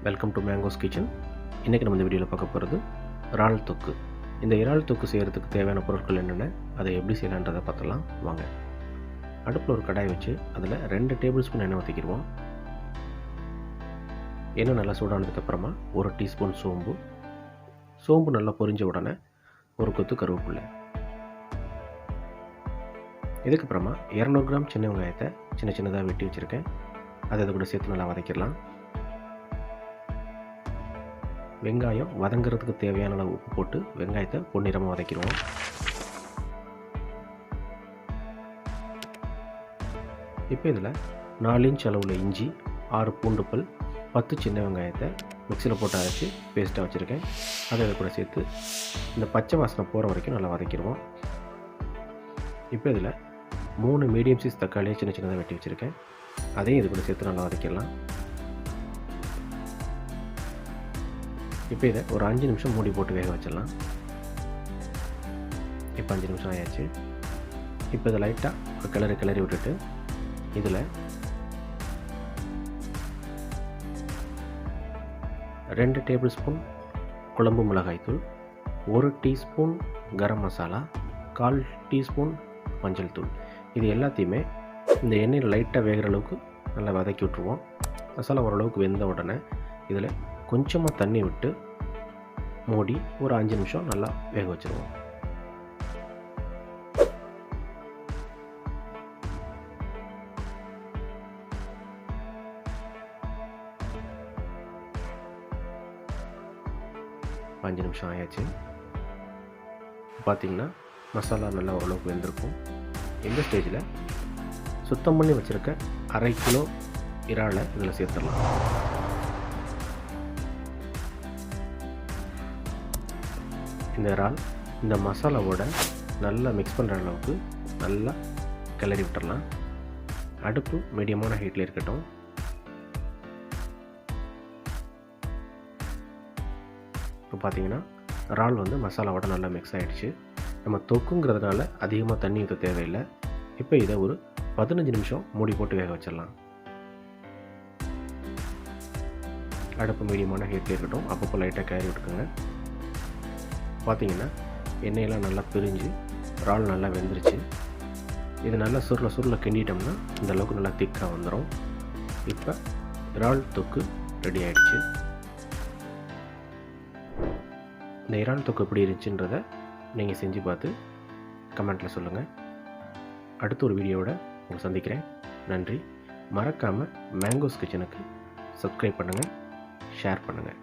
Welcome to mangoes kitchen. இன்றைக்கி நம்ம இந்த வீடியோவில் பார்க்க போகிறது இறால் தொக்கு. இந்த இறால் தொக்கு செய்கிறதுக்கு தேவையான பொருட்கள் என்னென்ன, அதை எப்படி செய்யலான்றதை பார்த்துலாம் வாங்க. அடுப்பில் ஒரு கடாய் வச்சு அதில் 2 டேபிள் ஸ்பூன் எண்ணெய் ஊற்றிக்கிடுவோம். எண்ணெய் நல்லா சூடானதுக்கப்புறமா 1 டீஸ்பூன் சோம்பு நல்லா பொரிஞ்ச உடனே ஒரு கொத்து கருவேப்பிலை. இதுக்கப்புறமா 200 கிராம் சின்ன வெங்காயத்தை சின்ன சின்னதாக வெட்டி வச்சுருக்கேன். அதை கூட சேர்த்து நல்லா வதக்கிடலாம். வெங்காயம் வதங்கிறதுக்கு தேவையான அளவு உப்பு போட்டு வெங்காயத்தை பொன்னிறமாக வதக்கிடுவோம். இப்போ இதில் 4 இன்ச் அளவில் இஞ்சி, 6 பூண்டு பல், 10 சின்ன வெங்காயத்தை மிக்சியில் போட்டு அரைச்சி பேஸ்ட்டாக வச்சுருக்கேன். அதை கூட சேர்த்து இந்த பச்சை வாசனை போகிற வரைக்கும் நல்லா வதக்கிடுவோம். இப்போ இதில் 3 மீடியம் சைஸ் தக்காளியை சின்ன சின்னதாக வெட்டி வச்சுருக்கேன். அதையும் இது கூட சேர்த்து நல்லா வதக்கிடலாம். இப்போ இதை ஒரு 5 நிமிஷம் மூடி போட்டு வேக வச்சிடலாம். இப்போ 5 நிமிஷம் ஆயாச்சு. இப்போ இதை லைட்டாக ஒரு கிளறி விட்டுட்டு இதில் 2 டேபிள் ஸ்பூன் குழம்பு மிளகாய்த்தூள், 1 டீஸ்பூன் கரம் மசாலா, 1/4 டீஸ்பூன் மஞ்சள் தூள், இது எல்லாத்தையுமே இந்த எண்ணெயில் லைட்டாக வேகிற அளவுக்கு நல்லா வதக்கி விட்ருவோம். மசாலா ஓரளவுக்கு வெந்த உடனே இதில் கொஞ்சமாக தண்ணி விட்டு மூடி ஒரு 5 நிமிஷம் நல்லா வேக வச்சுருவோம். இப்போ 5 நிமிஷம் ஆயாச்சு. பார்த்திங்கன்னா மசாலா நல்லா ஓரளவுக்கு வெந்திருக்கும். இந்த ஸ்டேஜில் சுத்தம் பண்ணி வச்சுருக்க 1/2 கிலோ இறாலை இதில் சேர்த்துடலாம். இந்த இறால் இந்த மசாலாவோட நல்லா மிக்ஸ் பண்ணுற அளவுக்கு நல்லா கிளறி விட்டுடலாம். அடுப்பு மீடியமான ஹீட்டில் இருக்கட்டும். இப்போ பார்த்தீங்கன்னா இறால் மசாலாவோட நல்லா மிக்ஸ் ஆகிடுச்சு. நம்ம தொக்குங்கிறதுனால அதிகமாக தண்ணி ஊற்ற தேவையில்லை. இப்போ இதை ஒரு 15 நிமிஷம் மூடி போட்டு வேக வச்சிடலாம். அடுப்பு மீடியமான ஹீட்டில் இருக்கட்டும். அப்பப்போ லைட்டாக கிளறி விட்டுக்குங்க. பார்த்தீங்கன்னா எண்ணெயெல்லாம் நல்லா பிரிஞ்சு இறால் நல்லா வெந்துருச்சு. இது நல்லா சுருள கிண்டிட்டோம்னா இந்த அளவுக்கு நல்லா திக்காக வந்துடும். இப்போ இறால் தொக்கு ரெடி ஆகிடுச்சு. இந்த இறால் தொக்கு எப்படி இருந்துச்சுன்றதை நீங்கள் செஞ்சு பார்த்து கமெண்ட்டில் சொல்லுங்கள். அடுத்த ஒரு வீடியோவோட உங்களை சந்திக்கிறேன். நன்றி. மறக்காமல் மேங்கோஸ் கிச்சனுக்கு சப்ஸ்கிரைப் பண்ணுங்கள், ஷேர் பண்ணுங்கள்.